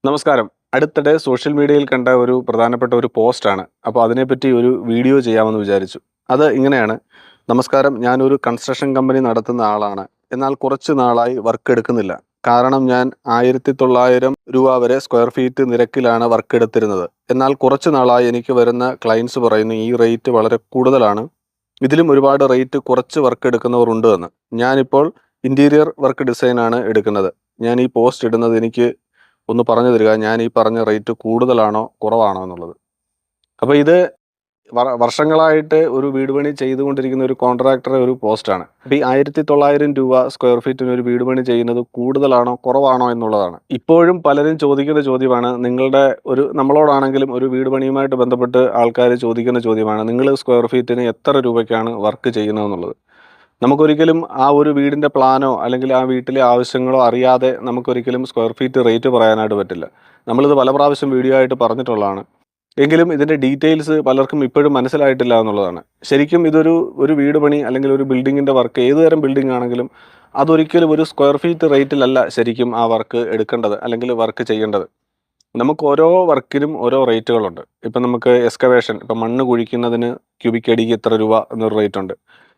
നമസ്കാരം. അടുത്തിടെ സോഷ്യൽ മീഡിയയിൽ കണ്ട ഒരു പ്രധാനപ്പെട്ട ഒരു പോസ്റ്റാണ്. അപ്പോൾ അതിനെപ്പറ്റി ഒരു വീഡിയോ ചെയ്യാമെന്ന് വിചാരിച്ചു. അത് ഇങ്ങനെയാണ്: നമസ്കാരം, ഞാനൊരു കൺസ്ട്രക്ഷൻ കമ്പനി നടത്തുന്ന ആളാണ്. എന്നാൽ കുറച്ച് നാളായി വർക്ക് എടുക്കുന്നില്ല. കാരണം ഞാൻ 1900 രൂപ വരെ സ്ക്വയർ ഫീറ്റ് നിരക്കിലാണ് വർക്ക് എടുത്തിരുന്നത്. എന്നാൽ കുറച്ച് നാളായി എനിക്ക് വരുന്ന ക്ലയൻസ് പറയുന്നു ഈ റേറ്റ് വളരെ കൂടുതലാണ്, ഇതിലും ഒരുപാട് റേറ്റ് കുറച്ച് വർക്ക് എടുക്കുന്നവർ ഉണ്ട് എന്ന്. ഞാനിപ്പോൾ ഇൻറ്റീരിയർ വർക്ക് ഡിസൈനാണ് എടുക്കുന്നത്. ഞാൻ ഈ പോസ്റ്റ് ഇടുന്നത് എനിക്ക് ഒന്ന് പറഞ്ഞു തരിക, ഞാൻ ഈ പറഞ്ഞ റേറ്റ് കൂടുതലാണോ കുറവാണോ എന്നുള്ളത്. അപ്പോൾ ഇത് വർഷങ്ങളായിട്ട് ഒരു വീട് പണി ചെയ്തുകൊണ്ടിരിക്കുന്ന ഒരു കോൺട്രാക്ടറെ ഒരു പോസ്റ്റാണ്. അപ്പോൾ ഈ 1900 രൂപ സ്ക്വയർ ഫീറ്റിന് ഒരു വീട് പണി ചെയ്യുന്നത് കൂടുതലാണോ കുറവാണോ എന്നുള്ളതാണ്. ഇപ്പോഴും പലരും ചോദിക്കുന്ന ചോദ്യമാണ്, നമ്മളോടാണെങ്കിലും ഒരു വീട് പണിയുമായിട്ട് ബന്ധപ്പെട്ട് ആൾക്കാർ ചോദിക്കുന്ന ചോദ്യമാണ്, നിങ്ങൾ സ്ക്വയർ ഫീറ്റിന് എത്ര രൂപയ്ക്കാണ് വർക്ക് ചെയ്യുന്നതെന്നുള്ളത്. നമുക്കൊരിക്കലും ആ ഒരു വീടിൻ്റെ പ്ലാനോ അല്ലെങ്കിൽ ആ വീട്ടിലെ ആവശ്യങ്ങളോ അറിയാതെ നമുക്കൊരിക്കലും സ്ക്വയർ ഫീറ്റ് റേറ്റ് പറയാനായിട്ട് പറ്റില്ല. നമ്മളിത് പല പ്രാവശ്യം വീഡിയോ ആയിട്ട് പറഞ്ഞിട്ടുള്ളതാണ്. എങ്കിലും ഇതിൻ്റെ ഡീറ്റെയിൽസ് പലർക്കും ഇപ്പോഴും മനസ്സിലായിട്ടില്ല എന്നുള്ളതാണ്. ശരിക്കും ഒരു വീട് പണി അല്ലെങ്കിൽ ഒരു ബിൽഡിങ്ങിൻ്റെ വർക്ക്, ഏതുതരം ബിൽഡിംഗ് ആണെങ്കിലും അതൊരിക്കലും ഒരു സ്ക്വയർ ഫീറ്റ് റേറ്റിലല്ല ശരിക്കും ആ വർക്ക് എടുക്കേണ്ടത് അല്ലെങ്കിൽ വർക്ക് ചെയ്യേണ്ടത്. നമുക്ക് ഓരോ വർക്കിനും ഓരോ റേറ്റുകളുണ്ട്. ഇപ്പം നമുക്ക് എക്സ്കവേഷൻ, ഇപ്പം മണ്ണ് കുഴിക്കുന്നതിന് ക്യൂബിക് അടിക്ക് ഇത്ര രൂപ എന്നൊരു റേറ്റ് ഉണ്ട്.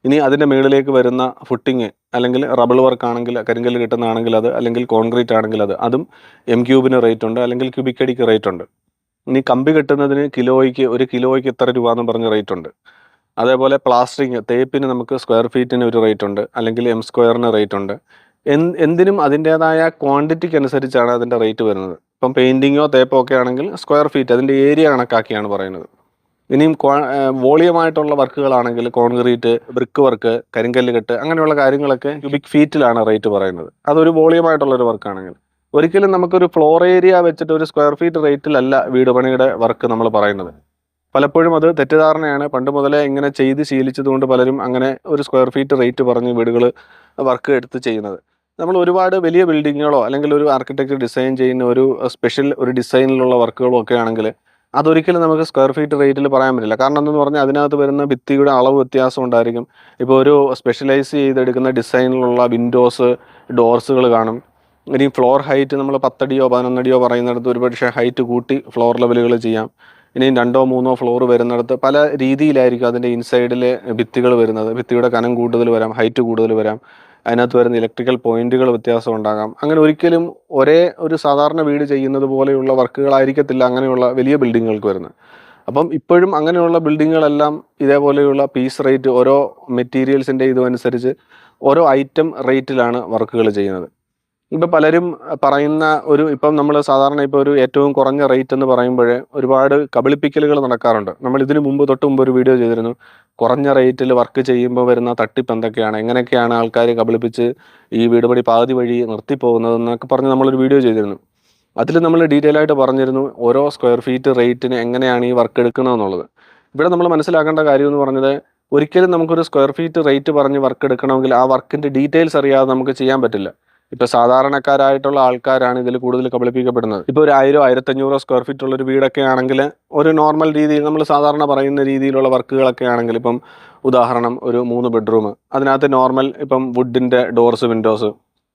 ഇനി അതിൻ്റെ മുകളിലേക്ക് വരുന്ന ഫുട്ടിങ് അല്ലെങ്കിൽ റബിൾ വർക്ക് ആണെങ്കിൽ, കരിങ്കല്ല് കിട്ടുന്നതാണെങ്കിൽ അത്, അല്ലെങ്കിൽ കോൺക്രീറ്റ് ആണെങ്കിൽ അതും എം ക്യൂബിന് റേറ്റ് ഉണ്ട്, അല്ലെങ്കിൽ ക്യൂബിക് അടിക്ക് റേറ്റ് ഉണ്ട്. ഇനി കമ്പി കെട്ടുന്നതിന് ഒരു കിലോയ്ക്ക് ഇത്ര രൂപ എന്ന് പറഞ്ഞ റേറ്റ് ഉണ്ട്. അതേപോലെ പ്ലാസ്റ്ററിങ്, തേപ്പിന് നമുക്ക് സ്ക്വയർ ഫീറ്റിന് ഒരു റേറ്റ് ഉണ്ട്, അല്ലെങ്കിൽ എം സ്ക്വയറിന് റേറ്റ് ഉണ്ട്. എന്തിനും അതിൻ്റേതായ ക്വാണ്ടിറ്റിക്ക് അനുസരിച്ചാണ് അതിൻ്റെ റേറ്റ് വരുന്നത്. ഇപ്പം പെയിൻറ്റിങ്ങോ തേപ്പോ ഒക്കെ ആണെങ്കിൽ സ്ക്വയർ ഫീറ്റ് അതിൻ്റെ ഏരിയ കണക്കാക്കിയാണ് പറയുന്നത്. ഇനിയും വോളിയമായിട്ടുള്ള വർക്കുകളാണെങ്കിൽ കോൺക്രീറ്റ്, ബ്രിക്ക് വർക്ക്, കരിങ്കല്ല് കെട്ട്, അങ്ങനെയുള്ള കാര്യങ്ങളൊക്കെ ക്യൂബിക് ഫീറ്റിലാണ് റേറ്റ് പറയുന്നത്. അതൊരു വോളിയമായിട്ടുള്ളൊരു വർക്കാണെങ്കിൽ. ഒരിക്കലും നമുക്കൊരു ഫ്ലോർ ഏരിയ വെച്ചിട്ട് ഒരു സ്ക്വയർ ഫീറ്റ് റേറ്റിലല്ല വീട് പണിയുടെ വർക്ക് നമ്മൾ പറയുന്നത്. പലപ്പോഴും അത് തെറ്റിദ്ധാരണയാണ്. പണ്ട് മുതലേ ഇങ്ങനെ ചെയ്ത് ശീലിച്ചതുകൊണ്ട് പലരും അങ്ങനെ ഒരു സ്ക്വയർ ഫീറ്റ് റേറ്റ് പറഞ്ഞ് വീടുകൾ വർക്ക് എടുത്ത് ചെയ്യുന്നത്. നമ്മൾ ഒരുപാട് വലിയ ബിൽഡിങ്ങുകളോ അല്ലെങ്കിൽ ഒരു ആർക്കിടെക്ചർ ഡിസൈൻ ചെയ്യുന്ന ഒരു ഡിസൈനിലുള്ള വർക്കുകളോ ഒക്കെ ആണെങ്കിൽ അതൊരിക്കലും നമുക്ക് സ്ക്വയർ ഫീറ്റ് റേറ്റിൽ പറയാൻ പറ്റില്ല. കാരണം എന്തെന്ന് പറഞ്ഞാൽ അതിനകത്ത് വരുന്ന ഭിത്തിയുടെ അളവ് വ്യത്യാസം ഉണ്ടായിരിക്കും. ഇപ്പോൾ ഒരു സ്പെഷ്യലൈസ് ചെയ്തെടുക്കുന്ന ഡിസൈനിലുള്ള വിൻഡോസ്, ഡോർസുകൾ കാണും. ഇനി ഫ്ലോർ ഹൈറ്റ് നമ്മൾ 10 അടിയോ 11 അടിയോ പറയുന്നിടത്ത് ഒരുപക്ഷെ ഹൈറ്റ് കൂട്ടി ഫ്ലോർ ലെവലുകൾ ചെയ്യാം. ഇനിയും 2ഓ 3ഓ ഫ്ലോർ വരുന്നിടത്ത് പല രീതിയിലായിരിക്കും അതിൻ്റെ ഇൻസൈഡിലെ ഭിത്തികൾ വരുന്നത്. ഭിത്തിയുടെ കനം കൂടുതൽ വരാം, ഹൈറ്റ് കൂടുതൽ വരാം. അതിനകത്ത് വരുന്ന ഇലക്ട്രിക്കൽ പോയിന്റുകൾ വ്യത്യാസം ഉണ്ടാകാം. അങ്ങനെ ഒരിക്കലും ഒരു സാധാരണ വീട് ചെയ്യുന്നത് പോലെയുള്ള വർക്കുകളായിരിക്കത്തില്ല അങ്ങനെയുള്ള വലിയ ബിൽഡിങ്ങുകൾക്ക് വരുന്നത്. അപ്പം ഇപ്പോഴും അങ്ങനെയുള്ള ബിൽഡിങ്ങുകളെല്ലാം ഇതേപോലെയുള്ള പീസ് റേറ്റ്, ഓരോ മെറ്റീരിയൽസിൻ്റെ ഇതുമനുസരിച്ച് ഓരോ ഐറ്റം റേറ്റിലാണ് വർക്കുകൾ ചെയ്യുന്നത്. ഇപ്പം പലരും പറയുന്ന ഇപ്പം നമ്മൾ സാധാരണ ഇപ്പോൾ ഒരു ഏറ്റവും കുറഞ്ഞ റേറ്റ് എന്ന് പറയുമ്പോൾ ഒരുപാട് കബളിപ്പിക്കലുകൾ നടക്കാറുണ്ട്. നമ്മൾ തൊട്ട് മുമ്പ് ഒരു വീഡിയോ ചെയ്തിരുന്നു, കുറഞ്ഞ റേറ്റിൽ വർക്ക് ചെയ്യുമ്പോൾ വരുന്ന തട്ടിപ്പ് എന്തൊക്കെയാണ്, എങ്ങനെയൊക്കെയാണ് ആൾക്കാർ കബളിപ്പിച്ച് ഈ വീട് പണി പാതി വഴി നിർത്തിപ്പോകുന്നതെന്നൊക്കെ പറഞ്ഞ് നമ്മളൊരു വീഡിയോ ചെയ്തിരുന്നു. അതിൽ നമ്മൾ ഡീറ്റെയിൽ ആയിട്ട് പറഞ്ഞിരുന്നു ഓരോ സ്ക്വയർ ഫീറ്റ് റേറ്റിന് എങ്ങനെയാണ് ഈ വർക്ക് എടുക്കുന്നതെന്നുള്ളത്. ഇവിടെ നമ്മൾ മനസ്സിലാക്കേണ്ട കാര്യം എന്ന് പറഞ്ഞത്, ഒരിക്കലും നമുക്കൊരു സ്ക്വയർ ഫീറ്റ് റേറ്റ് പറഞ്ഞ് വർക്ക് എടുക്കണമെങ്കിൽ ആ വർക്കിൻ്റെ ഡീറ്റെയിൽസ് അറിയാതെ നമുക്ക് ചെയ്യാൻ പറ്റില്ല. ഇപ്പോൾ സാധാരണക്കാരായിട്ടുള്ള ആൾക്കാരാണ് ഇതിൽ കൂടുതൽ കബളിപ്പിക്കപ്പെടുന്നത്. ഇപ്പോൾ ഒരു 1000-1500 സ്ക്വയർ ഫീറ്റ് ഉള്ളൊരു വീടൊക്കെ ആണെങ്കിൽ ഒരു നോർമൽ രീതിയിൽ നമ്മൾ സാധാരണ പറയുന്ന രീതിയിലുള്ള വർക്കുകളൊക്കെ ആണെങ്കിൽ, ഇപ്പം ഉദാഹരണം ഒരു 3 ബെഡ്റൂം, അതിനകത്ത് നോർമൽ ഇപ്പം വുഡിൻ്റെ ഡോർസ്, വിൻഡോസ്,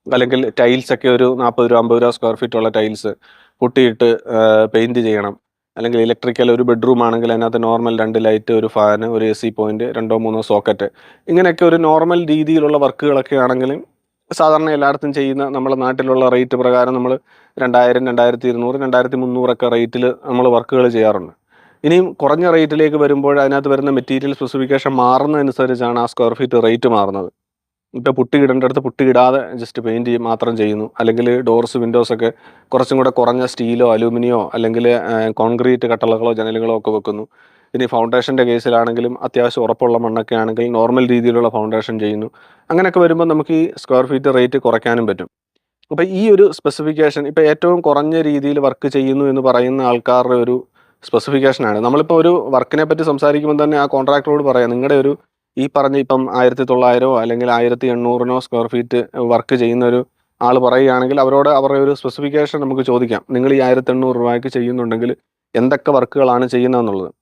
അല്ലെങ്കിൽ ടൈൽസൊക്കെ ഒരു 40 രൂപ 50 രൂപ സ്ക്വയർ ഫീറ്റ് ഉള്ള ടൈൽസ് പൊട്ടിയിട്ട് പെയിൻറ്റ് ചെയ്യണം. അല്ലെങ്കിൽ ഇലക്ട്രിക്കൽ ഒരു ബെഡ്റൂം ആണെങ്കിൽ അതിനകത്ത് നോർമൽ 2 ലൈറ്റ്, ഒരു ഫാന്, ഒരു AC പോയിന്റ്, 2-3 സോക്കറ്റ്, ഇങ്ങനെയൊക്കെ ഒരു നോർമൽ രീതിയിലുള്ള വർക്കുകളൊക്കെ ആണെങ്കിൽ സാധാരണ എല്ലായിടത്തും ചെയ്യുന്ന നമ്മുടെ നാട്ടിലുള്ള റേറ്റ് പ്രകാരം നമ്മൾ 2000, 2200, 2300 ഒക്കെ റേറ്റിൽ നമ്മൾ വർക്കുകൾ ചെയ്യാറുണ്ട്. ഇനിയും കുറഞ്ഞ റേറ്റിലേക്ക് വരുമ്പോൾ അതിനകത്ത് വരുന്ന മെറ്റീരിയൽ സ്പെസിഫിക്കേഷൻ മാറുന്നതനുസരിച്ചാണ് ആ സ്ക്വയർ ഫീറ്റ് റേറ്റ് മാറുന്നത്. ഇപ്പോൾ പുട്ടി ഇടേണ്ടടുത്ത് പുട്ടി ഇടാതെ ജസ്റ്റ് പെയിൻറ്റ് മാത്രം ചെയ്യുന്നു. അല്ലെങ്കിൽ ഡോർസ്, വിൻഡോസൊക്കെ കുറച്ചും കൂടെ കുറഞ്ഞ സ്റ്റീലോ അലൂമിനിയോ അല്ലെങ്കിൽ കോൺക്രീറ്റ് കട്ടളകളോ ജനലുകളോ ഒക്കെ വെക്കുന്നു. ഇനി ഫൗണ്ടേഷൻ്റെ കേസിലാണെങ്കിലും അത്യാവശ്യം ഉറപ്പുള്ള മണ്ണൊക്കെ ആണെങ്കിൽ നോർമൽ രീതിയിലുള്ള ഫൗണ്ടേഷൻ ചെയ്യുന്നു. അങ്ങനെയൊക്കെ വരുമ്പോൾ നമുക്ക് ഈ സ്ക്വയർ ഫീറ്റ് റേറ്റ് കുറയ്ക്കാനും പറ്റും. അപ്പോൾ ഈ ഒരു സ്പെസിഫിക്കേഷൻ ഇപ്പോൾ ഏറ്റവും കുറഞ്ഞ രീതിയിൽ വർക്ക് ചെയ്യുന്നു എന്ന് പറയുന്ന ആൾക്കാരുടെ ഒരു സ്പെസിഫിക്കേഷനാണ്. നമ്മളിപ്പോൾ ഒരു വർക്കിനെ പറ്റി സംസാരിക്കുമ്പോൾ തന്നെ ആ കോൺട്രാക്ടറോട് പറയാം, നിങ്ങളുടെ ഈ പറഞ്ഞ ഇപ്പം 1900 അല്ലെങ്കിൽ 1800 സ്ക്വയർ ഫീറ്റ് വർക്ക് ചെയ്യുന്ന ഒരു ആൾ പറയുകയാണെങ്കിൽ അവരുടെ ഒരു സ്പെസിഫിക്കേഷൻ നമുക്ക് ചോദിക്കാം. നിങ്ങൾ ഈ 1800 രൂപയ്ക്ക് ചെയ്യുന്നുണ്ടെങ്കിൽ എന്തൊക്കെ വർക്കുകളാണ് ചെയ്യുന്നതെന്നുള്ളത്.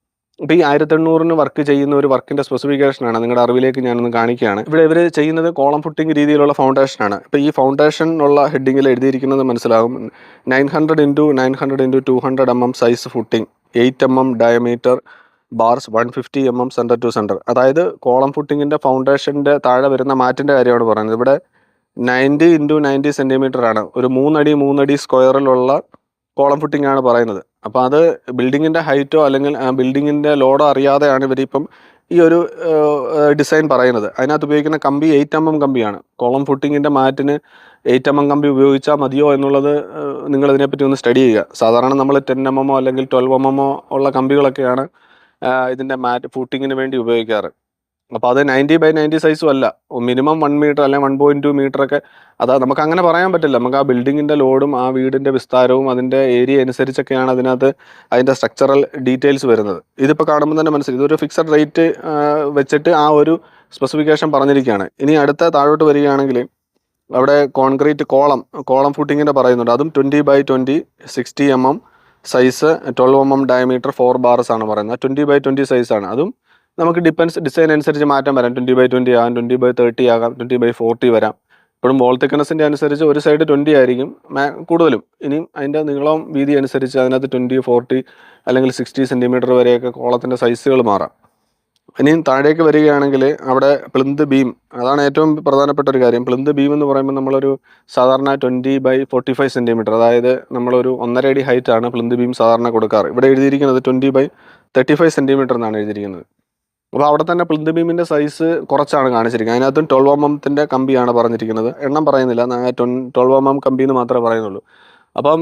ഇപ്പോൾ ഈ 1800 വർക്ക് ചെയ്യുന്ന ഒരു വർക്കിൻ്റെ സ്പെസിഫിക്കേഷനാണ് നിങ്ങളുടെ അറിവിലേക്ക് ഞാനൊന്ന് കാണിക്കുകയാണ്. ഇവിടെ ഇവർ ചെയ്യുന്നത് കോളം ഫുട്ടിംഗ് രീതിയിലുള്ള ഫൗണ്ടേഷനാണ്. ഇപ്പോൾ ഈ ഫൗണ്ടേഷൻ ഉള്ള ഹെഡിങ്ങിൽ എഴുതിയിരിക്കുന്നത് മനസ്സിലാകും. 900 into 900 into 200 mm size footing, 8 mm diameter, bars 150 mm centre to centre. അതായത് കോളം ഫുട്ടിങ്ങിൻ്റെ ഫൗണ്ടേഷൻ്റെ താഴെ വരുന്ന മാറ്റിൻ്റെ കാര്യമാണ് പറയുന്നത്. ഇവിടെ 90 ഇൻറ്റു 90 സെൻറ്റിമീറ്റർ ആണ്, ഒരു 3 അടി സ്ക്വയറിലുള്ള കോളം ഫുട്ടിംഗ് ആണ് പറയുന്നത്. അപ്പോൾ അത് ബിൽഡിങ്ങിൻ്റെ ഹൈറ്റോ അല്ലെങ്കിൽ ബിൽഡിങ്ങിൻ്റെ ലോഡോ അറിയാതെയാണ് ഇവരിപ്പം ഈ ഒരു ഡിസൈൻ പറയുന്നത്. അതിനകത്ത് ഉപയോഗിക്കുന്ന കമ്പി 8 mm കമ്പിയാണ്. കോളം ഫുട്ടിങ്ങിൻ്റെ മാറ്റിന് 8 mm കമ്പി ഉപയോഗിച്ചാൽ മതിയോ എന്നുള്ളത് നിങ്ങൾ ഇതിനെപ്പറ്റി ഒന്ന് സ്റ്റഡി ചെയ്യുക. സാധാരണ നമ്മൾ 10 mm അല്ലെങ്കിൽ 12 mm ഉള്ള കമ്പികളൊക്കെയാണ് ഇതിൻ്റെ മാറ്റ് ഫുട്ടിങ്ങിന് വേണ്ടി ഉപയോഗിക്കാറ്. അപ്പോൾ അത് 90x90 സൈസും അല്ല, മിനിമം 1 മീറ്റർ അല്ലെങ്കിൽ 1.2 മീറ്ററൊക്കെ. അത് നമുക്ക് അങ്ങനെ പറയാൻ പറ്റില്ല. നമുക്ക് ആ ബിൽഡിങ്ങിൻ്റെ ലോഡും ആ വീടിൻ്റെ വിസ്താരവും അതിൻ്റെ ഏരിയ അനുസരിച്ചൊക്കെയാണ് അതിനകത്ത് അതിൻ്റെ സ്ട്രക്ചറൽ ഡീറ്റെയിൽസ് വരുന്നത്. ഇതിപ്പോൾ കാണുമ്പോൾ തന്നെ മനസ്സിലായി ഇതൊരു ഫിക്സഡ് റേറ്റ് വെച്ചിട്ട് ആ ഒരു സ്പെസിഫിക്കേഷൻ പറഞ്ഞിരിക്കുകയാണ്. ഇനി അടുത്ത താഴോട്ട് വരികയാണെങ്കിൽ അവിടെ കോൺക്രീറ്റ് കോളം ഫുട്ടിങ്ങിൻ്റെ പറയുന്നുണ്ട്. അതും 20x20 60 mm size, 12 mm diameter, 4 bars ആണ് പറയുന്നത്. 20x20 സൈസാണ്. അതും നമുക്ക് ഡിസൈൻ അനുസരിച്ച് മാറ്റം വരാം. 20x20 ആകാം, 20x30 ആകാം, 20x40 വരാം. ഇപ്പോഴും വോൾ തിക്നെസ്സിൻ്റെ അനുസരിച്ച് ഒരു സൈഡ് 20 ആയിരിക്കും കൂടുതലും. ഇനിയും അതിൻ്റെ നീളം വീതി അനുസരിച്ച് അതിനകത്ത് 20, 40 അല്ലെങ്കിൽ 60 സെൻറ്റിമീറ്റർ വരെയൊക്കെ കോളത്തിൻ്റെ സൈസുകൾ മാറാം. ഇനിയും താഴേക്ക് വരികയാണെങ്കിൽ അവിടെ പ്ലിന്ത് ബീം, അതാണ് ഏറ്റവും പ്രധാനപ്പെട്ട ഒരു കാര്യം. പ്ലിന്ത് ബീം എന്ന് പറയുമ്പോൾ നമ്മളൊരു സാധാരണ 20x45 സെൻറ്റിമീറ്റർ, അതായത് നമ്മളൊരു 1.5 അടി ഹൈറ്റാണ് പ്ലിന്ത് ബീം സാധാരണ കൊടുക്കാറ്. ഇവിടെ എഴുതിയിരിക്കുന്നത് 20x35 സെൻറ്റിമീറ്റർ എന്നാണ് എഴുതിയിരിക്കുന്നത്. അപ്പോൾ അവിടെ തന്നെ പ്ലിന്ത് ബീമിൻ്റെ സൈസ് കുറച്ചാണ് കാണിച്ചിരിക്കുന്നത്. അതിനകത്തും 12 mm കമ്പിയാണ് പറഞ്ഞിരിക്കുന്നത്. എണ്ണം പറയുന്നില്ല, 12 mm കമ്പി എന്ന് മാത്രമേ പറയുന്നുള്ളൂ. അപ്പം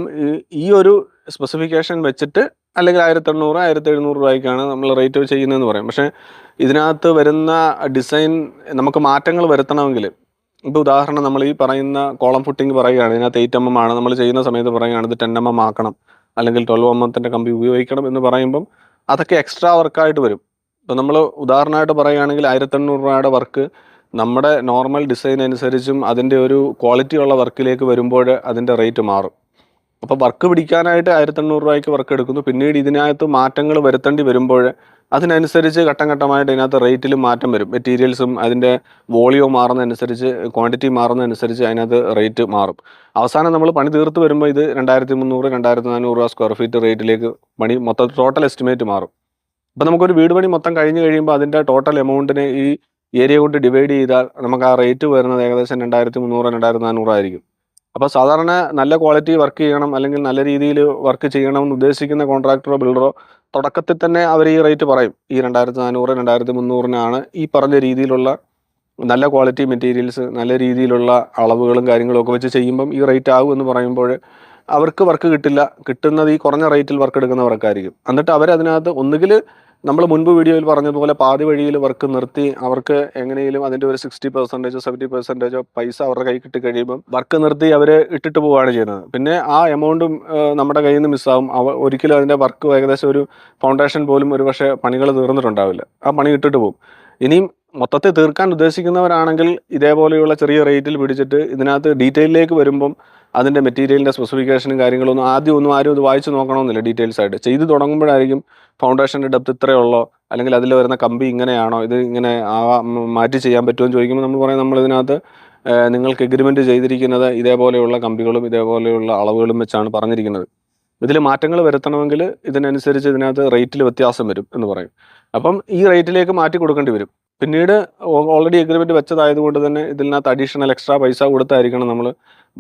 ഈ ഒരു സ്പെസിഫിക്കേഷൻ വെച്ചിട്ട് അല്ലെങ്കിൽ 1800 1700 രൂപയ്ക്കാണ് നമ്മൾ റേറ്റ് ചെയ്യുന്നതെന്ന് പറയും. പക്ഷേ ഇതിനകത്ത് വരുന്ന ഡിസൈൻ നമുക്ക് മാറ്റങ്ങൾ വരുത്തണമെങ്കിൽ, ഇപ്പോൾ ഉദാഹരണം നമ്മൾ ഈ പറയുന്ന കോളം ഫുട്ടിങ് പറയുകയാണ്, ഇതിനകത്ത് 8 mm ആണ്, നമ്മൾ ചെയ്യുന്ന സമയത്ത് പറയുകയാണ് ഇത് 10 mm ആക്കണം അല്ലെങ്കിൽ 12 mm കമ്പി ഉപയോഗിക്കണം എന്ന് പറയുമ്പം അതൊക്കെ എക്സ്ട്രാ വർക്കായിട്ട് വരും. ഇപ്പോൾ നമ്മൾ ഉദാഹരണമായിട്ട് പറയുകയാണെങ്കിൽ 1800 രൂപയുടെ വർക്ക് നമ്മുടെ നോർമൽ ഡിസൈൻ അനുസരിച്ചും അതിൻ്റെ ഒരു ക്വാളിറ്റി ഉള്ള വർക്കിലേക്ക് വരുമ്പോൾ അതിൻ്റെ റേറ്റ് മാറും. അപ്പോൾ വർക്ക് പിടിക്കാനായിട്ട് 1800 രൂപയ്ക്ക് വർക്ക് എടുക്കുന്നു. പിന്നീട് ഇതിനകത്ത് മാറ്റങ്ങൾ വരുത്തേണ്ടി വരുമ്പോൾ അതിനനുസരിച്ച് ഘട്ടം ഘട്ടമായിട്ട് ഇതിനകത്ത് റേറ്റിൽ മാറ്റം വരും. മെറ്റീരിയൽസും അതിൻ്റെ വോളിയം മാറുന്നതനുസരിച്ച്, ക്വാണ്ടിറ്റി മാറുന്നതനുസരിച്ച് അതിനകത്ത് റേറ്റ് മാറും. അവസാനം നമ്മൾ പണി തീർത്ത് വരുമ്പോൾ ഇത് 2300 2400 രൂപ സ്ക്വയർ ഫീറ്റ് റേറ്റിലേക്ക് പണി മൊത്തം ടോട്ടൽ എസ്റ്റിമേറ്റ് മാറും. അപ്പോൾ നമുക്കൊരു വീട് പണി മൊത്തം കഴിഞ്ഞ് കഴിയുമ്പോൾ അതിൻ്റെ ടോട്ടൽ എമൗണ്ടിനെ ഈ ഏരിയ കൊണ്ട് ഡിവൈഡ് ചെയ്താൽ നമുക്ക് ആ റേറ്റ് വരുന്നത് ഏകദേശം 2300 2400 ആയിരിക്കും. അപ്പോൾ സാധാരണ നല്ല ക്വാളിറ്റി വർക്ക് ചെയ്യണം അല്ലെങ്കിൽ നല്ല രീതിയിൽ വർക്ക് ചെയ്യണമെന്ന് ഉദ്ദേശിക്കുന്ന കോൺട്രാക്ടറോ ബിൽഡറോ തുടക്കത്തിൽ തന്നെ അവർ ഈ റേറ്റ് പറയും. ഈ 2400 2300 ഈ പറഞ്ഞ രീതിയിലുള്ള നല്ല ക്വാളിറ്റി മെറ്റീരിയൽസ്, നല്ല രീതിയിലുള്ള അളവുകളും കാര്യങ്ങളും ഒക്കെ വെച്ച് ചെയ്യുമ്പം ഈ റേറ്റ് ആകും എന്ന് പറയുമ്പോൾ അവർക്ക് വർക്ക് കിട്ടില്ല. കിട്ടുന്നത് ഈ കുറഞ്ഞ റേറ്റിൽ വർക്ക് എടുക്കുന്നവർക്കായിരിക്കും. എന്നിട്ട് അവരതിനകത്ത് ഒന്നുകിൽ നമ്മൾ മുൻപ് വീഡിയോയിൽ പറഞ്ഞതുപോലെ പാതി വഴിയിൽ വർക്ക് നിർത്തി അവർക്ക് എങ്ങനെയും അതിൻ്റെ ഒരു 60% 70% പൈസ അവരുടെ കൈ കിട്ടി കഴിയുമ്പം വർക്ക് നിർത്തി അവർ ഇട്ടിട്ട് പോവുകയാണ് ചെയ്യുന്നത്. പിന്നെ ആ എമൗണ്ടും നമ്മുടെ കയ്യിൽ നിന്ന് മിസ്സാവും. ഒരിക്കലും അതിൻ്റെ വർക്ക് ഏകദേശം ഒരു ഫൗണ്ടേഷൻ പോലും ഒരു പക്ഷേ പണികൾ തീർന്നിട്ടുണ്ടാവില്ല, ആ പണി ഇട്ടിട്ട് പോകും. ഇനിയും മൊത്തത്തിൽ തീർക്കാൻ ഉദ്ദേശിക്കുന്നവരാണെങ്കിൽ ഇതേപോലെയുള്ള ചെറിയ റേറ്റിൽ പിടിച്ചിട്ട് ഇതിനകത്ത് ഡീറ്റെയിലേക്ക് വരുമ്പം അതിൻ്റെ മെറ്റീരിയലിൻ്റെ സ്പെസിഫിക്കേഷനും കാര്യങ്ങളൊന്നും ആരും ഇത് വായിച്ച് നോക്കണമെന്നില്ല. ഡീറ്റെയിൽസ് ആയിട്ട് ചെയ്ത് തുടങ്ങുമ്പോഴായിരിക്കും ഫൗണ്ടേഷൻ്റെ ഡെപ്ത് ഇത്രയേ ഉള്ളോ, അല്ലെങ്കിൽ അതിൽ വരുന്ന കമ്പി ഇങ്ങനെയാണോ, ഇത് ഇങ്ങനെ മാറ്റി ചെയ്യാൻ പറ്റുമോ എന്ന് ചോദിക്കുമ്പോൾ നമ്മൾ പറയും നമ്മളിതിനകത്ത് നിങ്ങൾക്ക് എഗ്രിമെൻറ്റ് ചെയ്തിരിക്കുന്നത് ഇതേപോലെയുള്ള കമ്പികളും ഇതേപോലെയുള്ള അളവുകളും വെച്ചാണ് പറഞ്ഞിരിക്കുന്നത്. ഇതിൽ മാറ്റങ്ങൾ വരുത്തണമെങ്കിൽ ഇതിനനുസരിച്ച് ഇതിനകത്ത് റേറ്റിൽ വ്യത്യാസം വരും എന്ന് പറയും. അപ്പം ഈ റേറ്റിലേക്ക് മാറ്റി കൊടുക്കേണ്ടി വരും. പിന്നീട് ഓൾറെഡി എഗ്രിമെൻറ്റ് വെച്ചതായതുകൊണ്ട് തന്നെ ഇതിനകത്ത് അഡീഷണൽ എക്സ്ട്രാ പൈസ കൊടുത്തായിരിക്കണം നമ്മൾ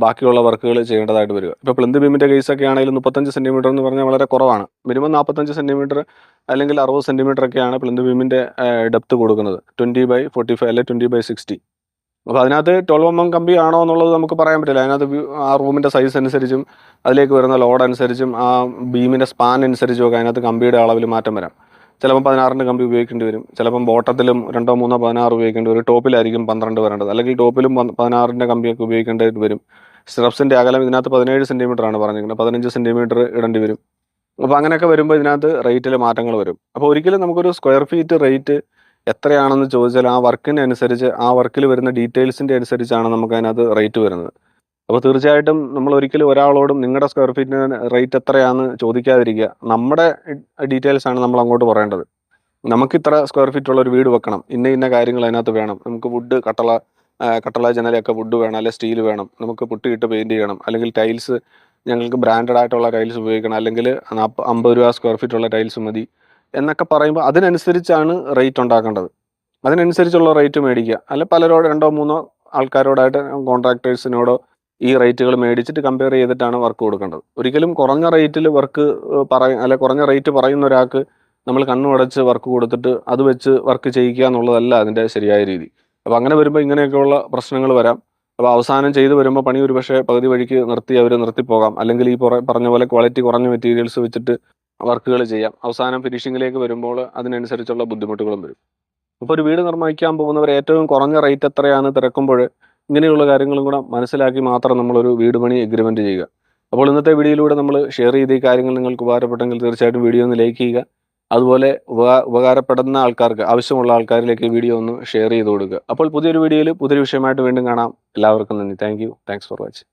ബാക്കിയുള്ള വർക്കുകൾ ചെയ്യേണ്ടതായിട്ട് വരിക. ഇപ്പോൾ പ്ലിന്ത് ബീമിൻ്റെ കേസൊക്കെ ആണെങ്കിലും 35 സെൻറ്റിമീറ്റർ എന്ന് പറഞ്ഞാൽ വളരെ കുറവാണ്. മിനിമം 45 സെൻറ്റിമീറ്റർ അല്ലെങ്കിൽ 60 സെൻറ്റിമീറ്റർ ഒക്കെയാണ് പ്ലിന്ത് ബീമിൻ്റെ ഡെപ്ത് കൊടുക്കുന്നത്. 20x45 അല്ലെങ്കിൽ 20x60. അപ്പോൾ അതിനകത്ത് 12 mm കമ്പി ആണോ എന്നുള്ളത് നമുക്ക് പറയാൻ പറ്റില്ല. അതിനകത്ത് ആ റൂമിൻ്റെ സൈസ് അനുസരിച്ചും അതിലേക്ക് വരുന്ന ലോഡ് അനുസരിച്ചും ആ ബീമിൻ്റെ സ്പാൻ അനുസരിച്ചും ഒക്കെ അതിനകത്ത് കമ്പിയുടെ അളവിൽ മാറ്റം വരാം. ചിലപ്പോൾ 16 കമ്പി ഉപയോഗിക്കേണ്ടി വരും, ചിലപ്പം ബോട്ടത്തിലും 2 3 16 ഉപയോഗിക്കേണ്ടി വരും, ടോപ്പിലായിരിക്കും 12 വരേണ്ടത്, അല്ലെങ്കിൽ ടോപ്പിലും 16 കമ്പിയൊക്കെ ഉപയോഗിക്കേണ്ടി വരും. സ്ട്രപ്സിൻ്റെ അകലം ഇതിനകത്ത് 17 സെൻറ്റിമീറ്റർ ആണ് പറഞ്ഞിരിക്കുന്നത്, 15 സെൻറ്റിമീറ്റർ ഇടേണ്ടി വരും. അപ്പോൾ അങ്ങനെയൊക്കെ വരുമ്പോൾ ഇതിനകത്ത് റേറ്റിൽ മാറ്റങ്ങൾ വരും. അപ്പോൾ ഒരിക്കലും നമുക്കൊരു സ്ക്വയർ ഫീറ്റ് റേറ്റ് എത്രയാണെന്ന് ചോദിച്ചാൽ ആ വർക്കിനനുസരിച്ച് ആ വർക്കിൽ വരുന്ന ഡീറ്റെയിൽസിൻ്റെ അനുസരിച്ചാണ് നമുക്ക് അതിനകത്ത് റേറ്റ് വരുന്നത്. അപ്പോൾ തീർച്ചയായിട്ടും നമ്മൾ ഒരിക്കലും ഒരാളോടും നിങ്ങളുടെ സ്ക്വയർ ഫീറ്റിന് റേറ്റ് എത്രയാണെന്ന് ചോദിക്കാതിരിക്കുക. നമ്മുടെ ഡീറ്റെയിൽസ് ആണ് നമ്മൾ അങ്ങോട്ട് പറയേണ്ടത്. നമുക്ക് ഇത്ര സ്ക്വയർ ഫീറ്റ് ഉള്ള ഒരു വീട് വെക്കണം, ഇന്ന കാര്യങ്ങൾ അതിനകത്ത് വേണം, നമുക്ക് വുഡ് കട്ടള ജനലൊക്കെ വുഡ് വേണം, അല്ലെങ്കിൽ സ്റ്റീൽ വേണം, നമുക്ക് പുട്ടിയിട്ട് പെയിൻറ് ചെയ്യണം, അല്ലെങ്കിൽ ടൈൽസ് ഞങ്ങൾക്ക് ബ്രാൻഡഡ് ആയിട്ടുള്ള ടൈൽസ് ഉപയോഗിക്കണം, അല്ലെങ്കിൽ 50 രൂപ സ്ക്വയർ ഫീറ്റ് ഉള്ള ടൈൽസ് മതി എന്നൊക്കെ പറയുമ്പോൾ അതിനനുസരിച്ചാണ് റേറ്റ് ഉണ്ടാക്കേണ്ടത്. അതിനനുസരിച്ചുള്ള റേറ്റ് മേടിക്കുക. അല്ല പലരോട് 2-3 ആൾക്കാരോടായിട്ട് കോൺട്രാക്ടേഴ്സിനോടോ ഈ റേറ്റുകൾ മേടിച്ചിട്ട് കമ്പയർ ചെയ്തിട്ടാണ് വർക്ക് കൊടുക്കേണ്ടത്. ഒരിക്കലും കുറഞ്ഞ റേറ്റിൽ വർക്ക് അല്ലെ കുറഞ്ഞ റേറ്റ് പറയുന്ന ഒരാൾക്ക് നമ്മൾ കണ്ണുമടച്ച് വർക്ക് കൊടുത്തിട്ട് അത് വെച്ച് വർക്ക് ചെയ്യിക്കുക എന്നുള്ളതല്ല അതിൻ്റെ ശരിയായ രീതി. അപ്പോൾ അങ്ങനെ വരുമ്പോൾ ഇങ്ങനെയൊക്കെയുള്ള പ്രശ്നങ്ങൾ വരാം. അപ്പോൾ അവസാനം ചെയ്തു വരുമ്പോൾ പണി ഒരു പക്ഷേ പകുതി വഴിക്ക് നിർത്തിപ്പോകാം. അല്ലെങ്കിൽ ഈ പറഞ്ഞ പോലെ ക്വാളിറ്റി കുറഞ്ഞ മെറ്റീരിയൽസ് വെച്ചിട്ട് വർക്കുകൾ ചെയ്യാം. അവസാനം ഫിനിഷിങ്ങിലേക്ക് വരുമ്പോൾ അതിനനുസരിച്ചുള്ള ബുദ്ധിമുട്ടുകളും വരും. അപ്പോൾ ഒരു വീട് നിർമ്മിക്കാൻ പോകുന്നവർ ഏറ്റവും കുറഞ്ഞ റേറ്റ് എത്രയാണ് തിരക്കുമ്പോൾ ഇങ്ങനെയുള്ള കാര്യങ്ങളും കൂടെ മനസ്സിലാക്കി മാത്രം നമ്മളൊരു വീട് പണി എഗ്രിമെൻറ്റ് ചെയ്യുക. അപ്പോൾ ഇന്നത്തെ വീഡിയോയിലൂടെ നമ്മൾ ഷെയർ ചെയ്ത ഈ കാര്യങ്ങൾ നിങ്ങൾക്ക് ഉപകാരപ്പെട്ടെങ്കിൽ തീർച്ചയായിട്ടും വീഡിയോ ഒന്ന് ലൈക്ക് ചെയ്യുക. അതുപോലെ ഉപകാരപ്പെടുന്ന ആൾക്കാർക്ക്, ആവശ്യമുള്ള ആൾക്കാരിലേക്ക് ഈ വീഡിയോ ഒന്ന് ഷെയർ ചെയ്ത് കൊടുക്കുക. അപ്പോൾ പുതിയൊരു വീഡിയോയിൽ പുതിയൊരു വിഷയമായിട്ട് വീണ്ടും കാണാം. എല്ലാവർക്കും നന്ദി. Thank you. Thanks for watching.